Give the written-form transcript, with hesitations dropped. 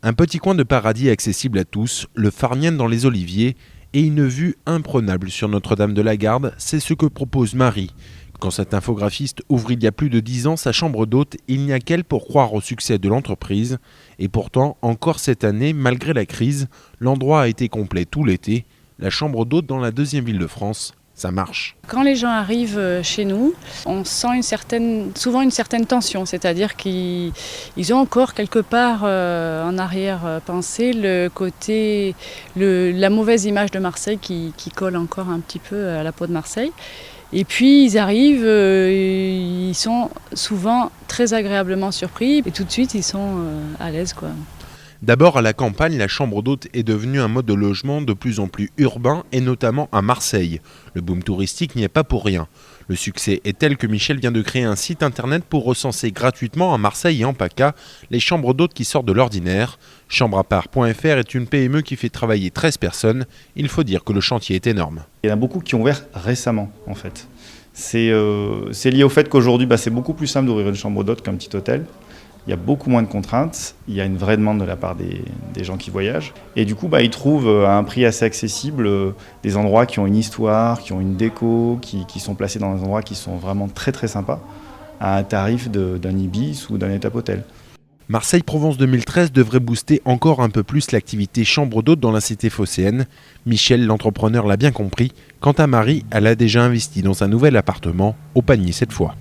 Un petit coin de paradis accessible à tous, le Farnienne dans les Oliviers, et une vue imprenable sur Notre-Dame de la Garde, c'est ce que propose Marie. Quand cet infographiste ouvre il y a plus de 10 ans sa chambre d'hôte, il n'y a qu'elle pour croire au succès de l'entreprise. Et pourtant, encore cette année, malgré la crise, l'endroit a été complet tout l'été. La chambre d'hôte dans la deuxième ville de France, ça marche. Quand les gens arrivent chez nous, on sent souvent une certaine tension, c'est-à-dire qu'ils ont encore quelque part en arrière-pensée la mauvaise image de Marseille qui colle encore un petit peu à la peau de Marseille. Et puis ils arrivent, ils sont souvent très agréablement surpris et tout de suite ils sont à l'aise, quoi. D'abord, à la campagne, la chambre d'hôte est devenue un mode de logement de plus en plus urbain et notamment à Marseille. Le boom touristique n'y est pas pour rien. Le succès est tel que Michel vient de créer un site internet pour recenser gratuitement à Marseille et en PACA les chambres d'hôtes qui sortent de l'ordinaire. Chambreapart.fr est une PME qui fait travailler 13 personnes. Il faut dire que le chantier est énorme. Il y en a beaucoup qui ont ouvert récemment, en fait. C'est lié au fait qu'aujourd'hui, c'est beaucoup plus simple d'ouvrir une chambre d'hôte qu'un petit hôtel. Il y a beaucoup moins de contraintes, il y a une vraie demande de la part des gens qui voyagent. Et du coup, ils trouvent à un prix assez accessible des endroits qui ont une histoire, qui ont une déco, qui sont placés dans des endroits qui sont vraiment très très sympas, à un tarif d'un Ibis ou d'un étape-hôtel. Marseille-Provence 2013 devrait booster encore un peu plus l'activité chambre d'hôte dans la cité phocéenne. Michel, l'entrepreneur, l'a bien compris. Quant à Marie, elle a déjà investi dans un nouvel appartement, au Panier cette fois.